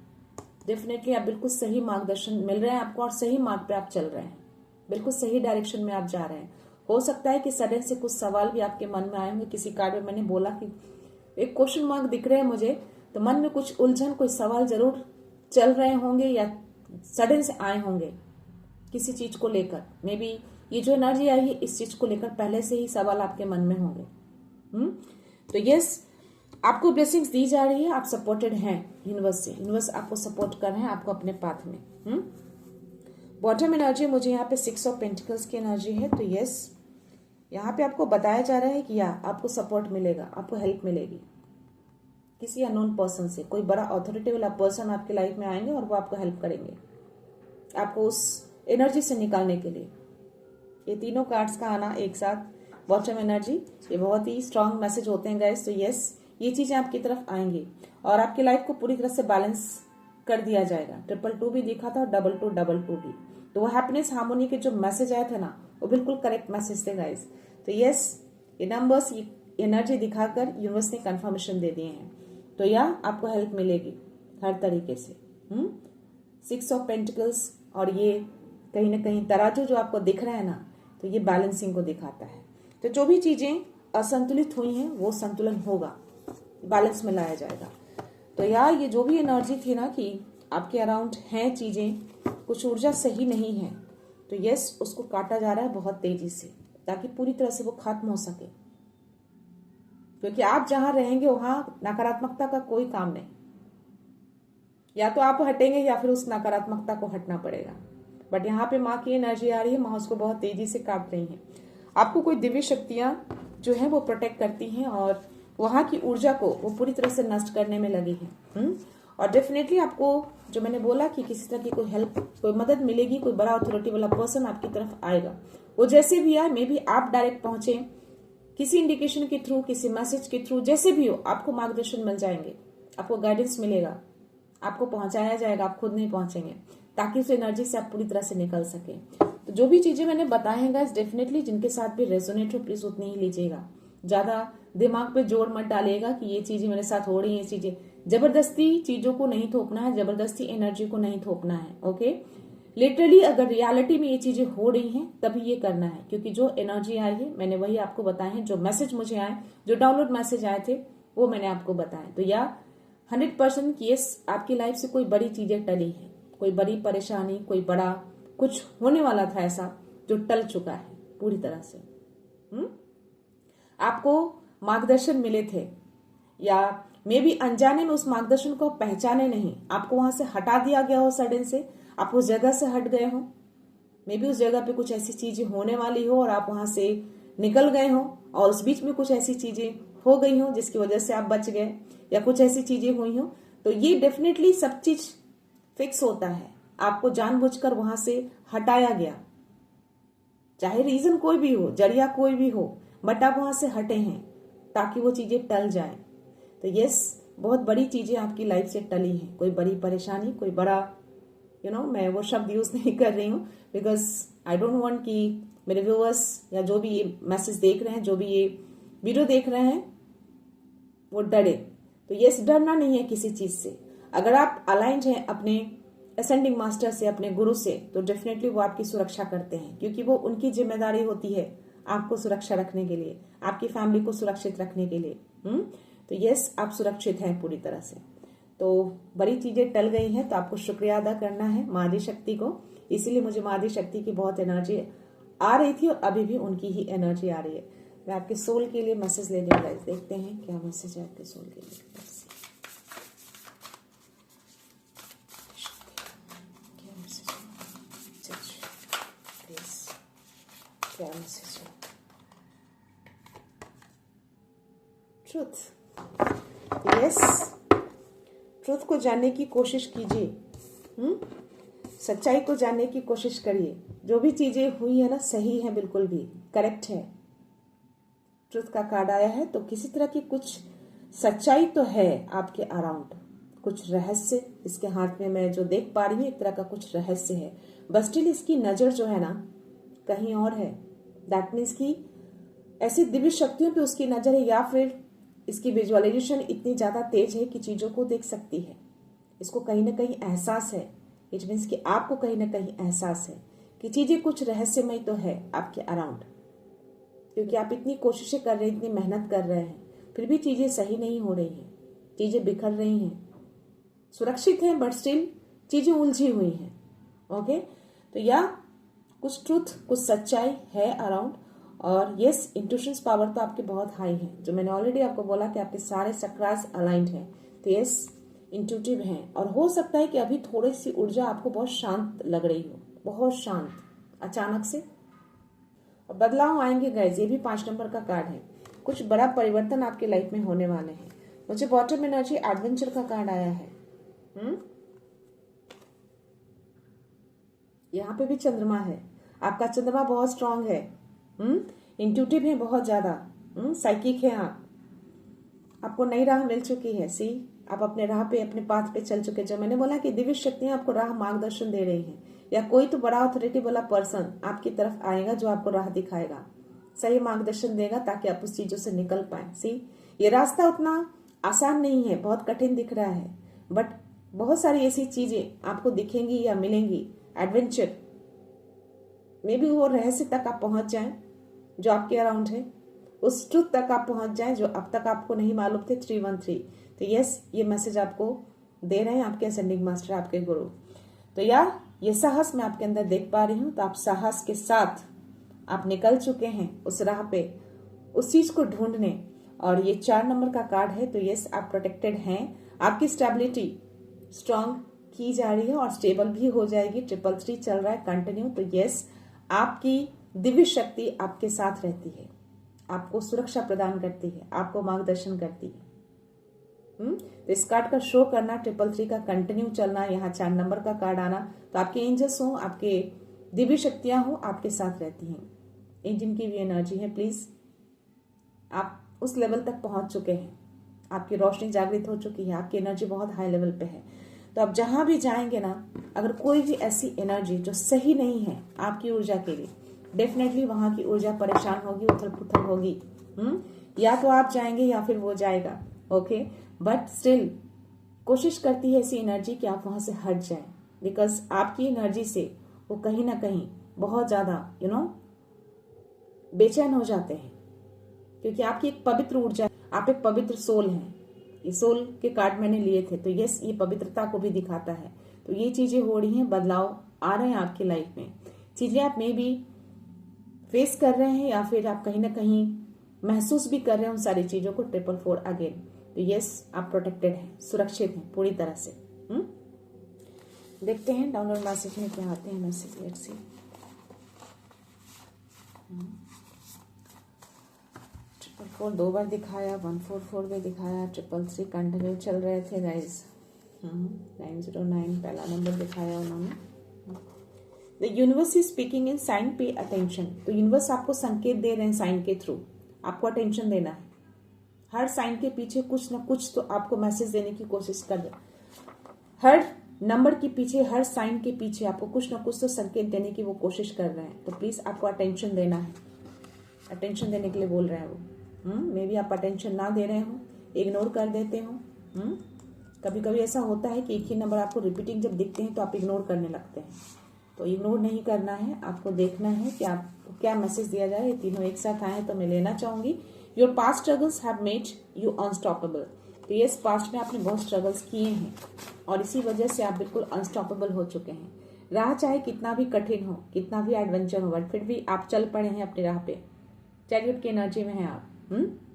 डेफिनेटली आप बिल्कुल सही मार्गदर्शन मिल रहे हैं आपको, और सही मार्ग पे आप चल रहे हैं, बिल्कुल सही डायरेक्शन में आप जा रहे हैं। हो सकता है कि सडन से कुछ सवाल भी आपके मन में आए होंगे। किसी कार्ड में मैंने बोला कि एक क्वेश्चन मार्क दिख रहे हैं मुझे, तो मन में कुछ उलझन, कोई सवाल जरूर चल रहे होंगे, या सडन से आए होंगे किसी चीज को लेकर। मे बी ये जो एनर्जी आई है इस चीज को लेकर पहले से ही सवाल आपके मन में होंगे। तो यस, आपको ब्लेसिंग्स दी जा रही है, आप सपोर्टेड हैं यूनिवर्स से, यूनिवर्स आपको सपोर्ट कर रहे हैं, आपको अपने पाथ में। बॉटम एनर्जी मुझे यहाँ पे 6 ऑफ पेंटिकल्स की एनर्जी है। तो यस, यहाँ पे आपको बताया जा रहा है कि आपको सपोर्ट मिलेगा, आपको हेल्प मिलेगी किसी अननोन पर्सन से। कोई बड़ा ऑथोरिटी वाला पर्सन आपकी लाइफ में आएंगे और वो आपको हेल्प करेंगे आपको उस एनर्जी से निकालने के लिए। ये तीनों कार्ड्स का आना एक साथ, बॉटम एनर्जी, ये बहुत ही स्ट्रांग मैसेज होते हैं गाइस। तो यस, ये चीजें आपकी तरफ आएंगी और आपकी लाइफ को पूरी तरह से बैलेंस कर दिया जाएगा। 222 भी दिखा था और 2222 भी। तो वो हैप्पीनेस हार्मोनी के जो मैसेज आए थे ना, वो बिल्कुल करेक्ट मैसेज थे गाइस। तो यस, ये नंबर्स, ये एनर्जी दिखाकर यूनिवर्स ने कंफर्मेशन दे दिए हैं। तो यह आपको हेल्प मिलेगी हर तरीके से। 6 ऑफ पेंटिकल्स और ये कहीं ना कहीं तराजू जो आपको दिख रहा है ना, तो ये बैलेंसिंग को दिखाता है। तो जो भी चीजें असंतुलित हुई हैं वो संतुलन होगा, बैलेंस में लाया जाएगा। तो यार ये जो भी एनर्जी थी ना कि आपके अराउंड हैं चीजें, कुछ ऊर्जा सही नहीं है, तो यस उसको काटा जा रहा है बहुत तेजी से, ताकि पूरी तरह से वो खत्म हो सके। क्योंकि आप जहां रहेंगे वहां नकारात्मकता का कोई काम नहीं, या तो आप हटेंगे या फिर उस नकारात्मकता को हटना पड़ेगा। बट यहाँ पे माँ की एनर्जी आ रही है, माँ उसको बहुत तेजी से काट रही है। आपको कोई दिव्य शक्तियां जो है वो प्रोटेक्ट करती हैं और वहां की ऊर्जा को वो पूरी तरह से नष्ट करने में लगी है। और डेफिनेटली आपको जो मैंने बोला कि किसी तरह की कोई हेल्प, कोई मदद मिलेगी, कोई बड़ा अथॉरिटी वाला पर्सन आपकी तरफ आएगा। वो जैसे भी आए, मे भी आप डायरेक्ट पहुंचे, किसी इंडिकेशन के थ्रू, किसी मैसेज के थ्रू, जैसे भी हो, आपको मार्गदर्शन मिल जाएंगे, आपको गाइडेंस मिलेगा, आपको पहुंचाया जाएगा, आप खुद नहीं पहुंचेंगे, ताकि उस एनर्जी से आप पूरी तरह से निकल सके। तो जो भी चीजें मैंने बताए हैं गाइस, डेफिनेटली जिनके साथ भी रेजोनेट हो प्लीज उतनी ही लीजिएगा। ज्यादा दिमाग पे जोर मत डालिएगा कि ये चीजें मेरे साथ हो रही हैं। चीजें जबरदस्ती चीजों को नहीं थोपना है, जबरदस्ती एनर्जी को नहीं थोपना है। ओके, लिटरली अगर रियलिटी में ये चीजें हो रही हैं तभी ये करना है, क्योंकि जो एनर्जी आई है मैंने वही आपको बताए हैं। जो मैसेज मुझे आए, जो डाउनलोड मैसेज आए थे वो मैंने आपको बताए। तो या 100% कि यस आपकी लाइफ से कोई बड़ी चीजें टली है, कोई बड़ी परेशानी, कोई बड़ा कुछ होने वाला था ऐसा जो टल चुका है पूरी तरह से। आपको मार्गदर्शन मिले थे, या मे भी अनजाने में उस मार्गदर्शन को पहचाने नहीं, आपको वहां से हटा दिया गया हो, सडन से आप उस जगह से हट गए हो। मे भी उस जगह पे कुछ ऐसी चीजें होने वाली हो और आप वहां से निकल गए हो, और उस बीच में कुछ ऐसी चीजें हो गई हो जिसकी वजह से आप बच गए, या कुछ ऐसी चीजें हुई हो। तो ये डेफिनेटली सब चीज फिक्स होता है, आपको जानबूझकर वहां से हटाया गया, चाहे रीजन कोई भी हो, जरिया कोई भी हो, बट आप वहां से हटे हैं ताकि वो चीजें टल जाए। तो यस, बहुत बड़ी चीजें आपकी लाइफ से टली हैं, कोई बड़ी परेशानी, कोई बड़ा मैं वो शब्द यूज नहीं कर रही हूँ, बिकॉज आई डोंट वांट कि मेरे व्यूअर्स या जो भी ये मैसेज देख रहे हैं, जो भी ये वीडियो देख रहे हैं, वो डरे। तो यस, डरना नहीं है किसी चीज से। अगर आप अलाइंड हैं अपने असेंडिंग मास्टर से, अपने गुरु से, तो डेफिनेटली वो आपकी सुरक्षा करते हैं, क्योंकि वो उनकी जिम्मेदारी होती है आपको सुरक्षा रखने के लिए, आपकी फैमिली को सुरक्षित रखने के लिए। तो यस, आप सुरक्षित हैं पूरी तरह से। तो बड़ी चीजें टल गई हैं, तो आपको शुक्रिया अदा करना है माँ आदि शक्ति को। इसीलिए मुझे माँ आदि शक्ति की बहुत एनर्जी आ रही थी और अभी भी उनकी ही एनर्जी आ रही है। मैं आपके सोल के लिए मैसेज ले लूंगा, देखते हैं क्या मैसेज है आपके सोल के लिए। क्या मैसेज है? ट्रुथ। यस, ट्रुथ को जानने की कोशिश कीजिए, सच्चाई को जानने की कोशिश करिए। जो भी चीजें हुई है ना, सही है, बिल्कुल भी करेक्ट है। ट्रुथ का कार्ड आया है, तो किसी तरह की कुछ सच्चाई तो है आपके अराउंड, कुछ रहस्य इसके हाथ में मैं जो देख पा रही हूँ, एक तरह का कुछ रहस्य है। बट स्टिल इसकी नजर जो है ना कहीं और है। दैट मीन्स की ऐसी दिव्य शक्तियों पे उसकी नजर है, या फिर इसकी विजुअलाइजेशन इतनी ज्यादा तेज है कि चीजों को देख सकती है। इसको कहीं ना कहीं एहसास है। इट मीन्स कि आपको कहीं ना कहीं एहसास है कि चीजें कुछ रहस्यमय तो है आपके अराउंड, क्योंकि आप इतनी कोशिशें कर रहे हैं, इतनी मेहनत कर रहे हैं, फिर भी चीजें सही नहीं हो रही हैं, चीजें बिखर रही हैं, सुरक्षित हैं बट स्टिल चीजें उलझी हुई हैं। ओके, तो या कुछ ट्रुथ, कुछ सच्चाई है अराउंड। और यस, इंट्यूशंस पावर तो आपके बहुत हाई है, जो मैंने ऑलरेडी आपको बोला कि आपके सारे चक्रास अलाइंड हैं। तो यस, इंट्यूटिव हैं, और हो सकता है कि अभी थोड़ी सी ऊर्जा आपको बहुत शांत लग रही हो, बहुत शांत अचानक से। और बदलाव आएंगे गाइस, ये भी 5 नंबर का कार्ड है। कुछ बड़ा परिवर्तन आपके लाइफ में होने वाले हैं। मुझे बॉटम एनर्जी एडवेंचर का कार्ड आया है। यहाँ पे भी चंद्रमा है, आपका चंद्रमा बहुत स्ट्रांग है, इंट्यूटिव है बहुत ज्यादा, साइकिक है आप। आपको नई राह मिल चुकी है। सी, आप अपने राह पे, अपने पाथ पे चल चुके। जो मैंने बोला कि दिव्य शक्तियां आपको राह मार्गदर्शन दे रही हैं, या कोई तो बड़ा अथॉरिटी वाला पर्सन आपकी तरफ आएगा जो आपको राह दिखाएगा। सही मार्गदर्शन देगा ताकि आप उस चीजों से निकल पाए। सी, ये रास्ता उतना आसान नहीं है, बहुत कठिन दिख रहा है, बट बहुत सारी ऐसी चीजें आपको दिखेंगी या मिलेंगी, एडवेंचर, मे बी वो रहस्य तक आप पहुंच जाएं जो आपके अराउंड है, उस ट्रुथ तक आप पहुंच जाएं जो अब तक आपको नहीं मालूम थे। 313। तो यस, ये मैसेज आपको दे रहे हैं आपके असेंडिंग मास्टर, आपके गुरु। तो यार, ये साहस मैं आपके अंदर देख पा रही हूँ। तो आप साहस के साथ आप निकल चुके हैं उस राह पे, उस चीज को ढूंढने। और ये 4 नंबर का कार्ड है। तो यस, आप प्रोटेक्टेड हैं। आपकी स्टेबिलिटी स्ट्रांग की जा रही है और स्टेबल भी हो जाएगी। 333 चल रहा है कंटिन्यू। तो यस, आपकी दिव्य शक्ति आपके साथ रहती है, आपको सुरक्षा प्रदान करती है, आपको मार्गदर्शन करती है। तो इस कार्ड का शो करना, 333 का कंटिन्यू चलना, यहाँ 4 नंबर का कार्ड आना। तो आपके एंजल्स हो, आपके दिव्य शक्तियां हो, आपके साथ रहती हैं। इंजन की भी एनर्जी है। प्लीज, आप उस लेवल तक पहुंच चुके हैं, आपकी रोशनी जागृत हो चुकी है, आपकी एनर्जी बहुत हाई लेवल पे है। तो आप जहां भी जाएंगे ना, अगर कोई भी ऐसी एनर्जी जो सही नहीं है आपकी ऊर्जा के लिए, डेफिनेटली वहां की ऊर्जा परेशान होगी, उथल पुथल होगी। या तो आप जाएंगे या फिर वो जाएगा। ओके, बट स्टिल कोशिश करती है ऐसी एनर्जी कि आप वहां से हट जाएं, बिकॉज आपकी एनर्जी से वो कहीं ना कहीं बहुत ज्यादा बेचैन हो जाते हैं, क्योंकि आपकी एक पवित्र ऊर्जा, आप एक पवित्र सोल हैं। ये सोल के कार्ड मैंने लिए थे। तो यस, ये पवित्रता को भी दिखाता है। तो ये चीजें हो रही हैं, बदलाव आ रहे हैं आपकी लाइफ में। चीजें आप मे भी फेस कर रहे हैं या फिर आप कहीं ना कहीं महसूस भी कर रहे हैं उन सारी चीजों को। 444 अगेन। तो यस, आप प्रोटेक्टेड हैं, सुरक्षित हैं पूरी तरह से। देखते हैं डाउनलोड मैसेज में क्या आते हैं मैसेज। Let's see. 444 2 बार दिखाया, 144 भी दिखाया, 333 कंटिन्यू चल रहे थे गाइज। 909 पहला नंबर दिखाया उन्होंने। The universe is speaking in sign, pay attention. तो यूनिवर्स आपको संकेत दे रहे हैं साइन के थ्रू, आपको अटेंशन देना है। हर साइन के पीछे कुछ ना कुछ तो आपको मैसेज देने की कोशिश कर रहे हैं। हर नंबर के पीछे, हर साइन के पीछे आपको कुछ ना कुछ तो संकेत देने की वो कोशिश कर रहे हैं। तो प्लीज आपको अटेंशन देना है, अटेंशन देने के लिए बोल रहे हैं वो। मे बी आप अटेंशन ना दे रहे हो, इग्नोर कर देते हो। कभी कभी ऐसा होता है कि एक ही नंबर आपको रिपीटिंग जब दिखते हैं तो आप इग्नोर करने लगते हैं। तो इग्नोर नहीं करना है, आपको देखना है कि आपको क्या मैसेज दिया जाए। ये तीनों एक साथ आए तो मैं लेना चाहूंगी। Your past struggles have made you unstoppable. तो ये पास्ट में आपने बहुत स्ट्रगल्स किए हैं और इसी वजह से आप बिल्कुल अनस्टॉपेबल हो चुके हैं। राह चाहे कितना भी कठिन हो, कितना भी एडवेंचर हो, बट फिर भी आप चल पड़े हैं अपनी राह पे। चैरियट की एनर्जी में हैं आप।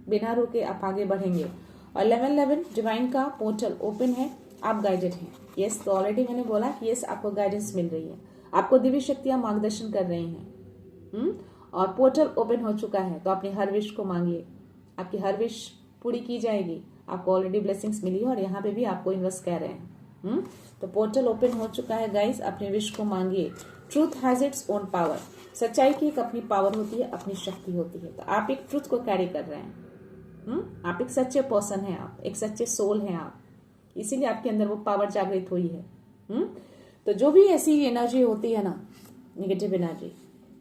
बिना रुके आप आगे बढ़ेंगे। और 1111 डिवाइन का पोर्टल ओपन है, आप गाइडेड हैं। यस, तो ऑलरेडी मैंने बोला कि यस, आपको गाइडेंस मिल रही है, आपको दिव्य शक्तियां मार्गदर्शन कर रही हैं। और पोर्टल ओपन हो चुका है। तो अपनी हर विश को मांगिए, आपकी हर विश पूरी की जाएगी। आपको ऑलरेडी ब्लेसिंग्स मिली है और यहाँ पे भी आपको इन्वेस्ट कह रहे हैं। तो पोर्टल ओपन हो चुका है गाइस, अपने विश को मांगिए। Truth has its own power. सच्चाई की एक अपनी पावर होती है, अपनी शक्ति होती है। तो आप एक ट्रूथ को कैरी कर रहे हैं। आप एक सच्चे पर्सन हैं, आप एक सच्चे सोल हैं आप, इसीलिए आपके अंदर वो पावर जागृत हुई है। तो जो भी ऐसी एनर्जी होती है ना, निगेटिव एनर्जी,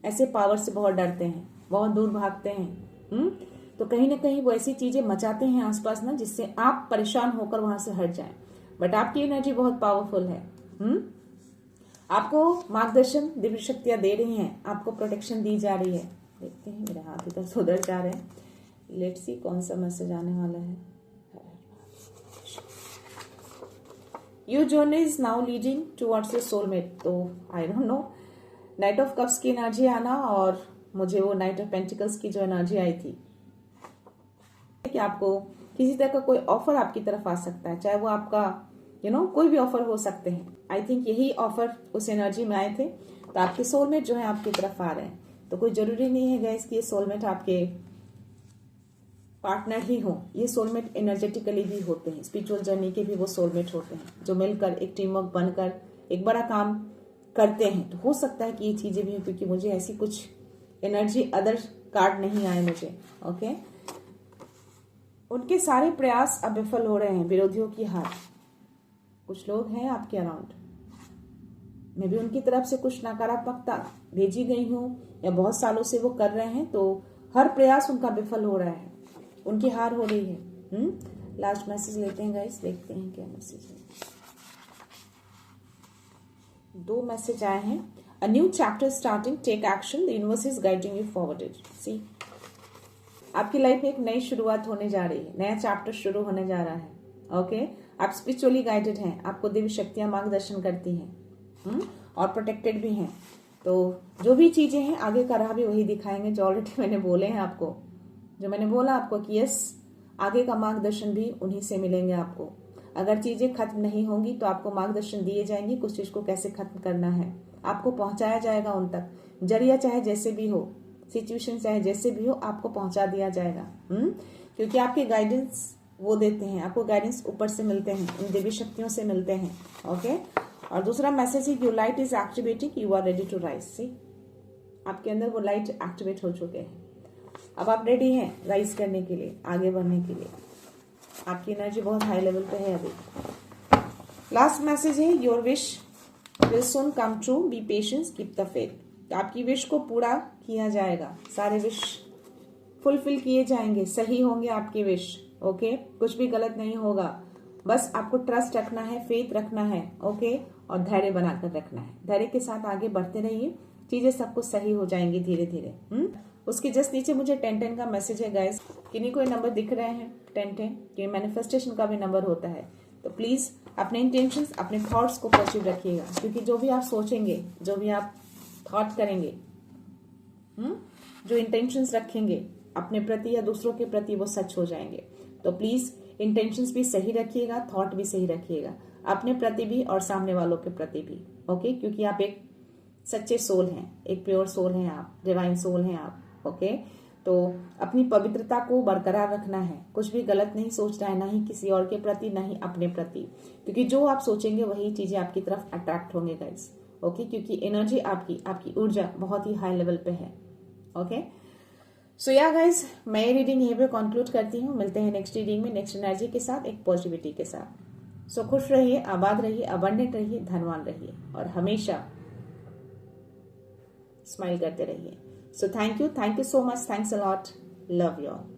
ऐसे पावर से बहुत डरते हैं, बहुत दूर भागते हैं। तो कहीं ना कहीं वो ऐसी चीजें मचाते हैं आसपास ना, जिससे आप परेशान होकर वहां से हट जाएं। बट आपकी एनर्जी बहुत पावरफुल है। आपको मार्गदर्शन दिव्य शक्तियां दे रही हैं, आपको प्रोटेक्शन दी जा रही है। देखते हैं, मेरे हाथ इधर से उधर जा रहे हैं। लेट्स सी कौन सा मैसेज आने वाला है। Your journey is now leading towards your soulmate. तो I don't know, knight of cups की एनर्जी आना और मुझे वो नाइट ऑफ पेंटिकल्स की जो एनर्जी आई थी कि आपको किसी तरह का कोई ऑफर आपकी तरफ आ सकता है, चाहे वो आपका कोई भी ऑफर हो सकते हैं। आई थिंक यही ऑफर उस एनर्जी में आए थे। तो आपके सोलमेट जो है आपकी तरफ आ रहे हैं। तो कोई जरूरी नहीं है गाइस कि ये सोलमेट आपके पार्टनर ही हो। ये सोलमेट एनर्जेटिकली भी होते हैं, स्पिरिचुअल जर्नी के भी वो सोलमेट होते हैं जो मिलकर एक टीम वर्क बनकर एक बड़ा काम करते हैं। तो हो सकता है कि ये चीजें भी हो, क्योंकि मुझे ऐसी कुछ एनर्जी अदर कार्ड नहीं आए मुझे। ओके, उनके सारे प्रयास अब विफल हो रहे हैं, विरोधियों की हार। कुछ लोग हैं आपके अराउंड, मे भी उनकी तरफ से कुछ नकारात्मकता भेजी गई हो या बहुत सालों से वो कर रहे हैं। तो हर प्रयास उनका विफल हो रहा है, उनकी हार हो रही है। लास्ट मैसेज लेते हैं गाइस, देखते हैं क्या मैसेज है। 2 मैसेज आए हैं। A new chapter starting, take action, the universe is guiding you forwarded. See, आपकी लाइफ में एक नई शुरुआत होने जा रही है, नया चैप्टर शुरू होने जा रहा है। ओके, आप स्पिरिचुअली गाइडेड हैं, आपको दिव्य शक्तियां मार्गदर्शन करती हैं और प्रोटेक्टेड भी हैं। तो जो भी चीजें हैं आगे का राह भी वही दिखाएंगे जो ऑलरेडी मैंने बोले हैं आपको, जो मैंने बोला आपको कि यस, आगे का मार्गदर्शन भी उन्हीं से मिलेंगे आपको। अगर चीजें खत्म नहीं होंगी तो आपको मार्गदर्शन दिए जाएंगे, कुछ चीज को कैसे खत्म करना है, आपको पहुंचाया जाएगा उन तक। जरिया चाहे जैसे भी हो, सिचुएशन चाहे जैसे भी हो, आपको पहुंचा दिया जाएगा। क्योंकि आपके गाइडेंस वो देते हैं, आपको गाइडेंस ऊपर से मिलते हैं, इन देवी शक्तियों से मिलते हैं। ओके, और दूसरा मैसेज है, your light is activating, you are ready to rise. See, आपके अंदर वो लाइट एक्टिवेट हो चुके हैं, अब आप रेडी हैं राइज करने के लिए, आगे बढ़ने के लिए। आपकी एनर्जी बहुत हाई लेवल पे है अभी। लास्ट मैसेज है, your wish will soon come true, B patience, keep the faith. आपकी विश को पूरा किया जाएगा, सारे विश फुलफिल किए जाएंगे, सही होंगे आपके विश। ओके, कुछ भी गलत नहीं होगा, बस आपको ट्रस्ट रखना है, फेथ रखना है। ओके, और धैर्य बनाकर रखना है, धैर्य के साथ आगे बढ़ते रहिए, चीजें सब कुछ सही हो जाएंगी धीरे धीरे। उसके जस्ट नीचे मुझे 10-10 का मैसेज है गाइस। किन्हीं को नंबर दिख रहे हैं 10-10, ये मैनिफेस्टेशन का भी नंबर होता है। तो प्लीज अपने इंटेंशंस, अपने थॉट्स को पॉजिटिव रखिएगा, क्योंकि जो भी आप सोचेंगे, जो भी आप थॉट करेंगे, जो इंटेंशंस रखेंगे अपने प्रति या दूसरों के प्रति, वो सच हो जाएंगे। तो प्लीज इंटेंशंस भी सही रखिएगा, थॉट भी सही रखिएगा, अपने प्रति भी और सामने वालों के प्रति भी। ओके, क्योंकि आप एक सच्चे सोल हैं, एक प्योर सोल हैं आप, डिवाइन सोल हैं आप। ओके, तो अपनी पवित्रता को बरकरार रखना है, कुछ भी गलत नहीं सोचना है, ना ही किसी और के प्रति, ना ही अपने प्रति, क्योंकि जो आप सोचेंगे वही चीजें आपकी तरफ अट्रैक्ट होंगे गाइस। ओके, क्योंकि एनर्जी आपकी ऊर्जा बहुत ही हाई लेवल पे है। ओके, सो या गाइस, मैं ये रीडिंग यहीं पे कंक्लूड करती हूँ। मिलते हैं नेक्स्ट रीडिंग में, नेक्स्ट एनर्जी के साथ, एक पॉजिटिविटी के साथ। सो खुश रहिए, आबाद रहिए, अबंडेंट रहिए, धनवान रहिए और हमेशा स्माइल करते रहिए। So thank you so much, thanks a lot, love you all.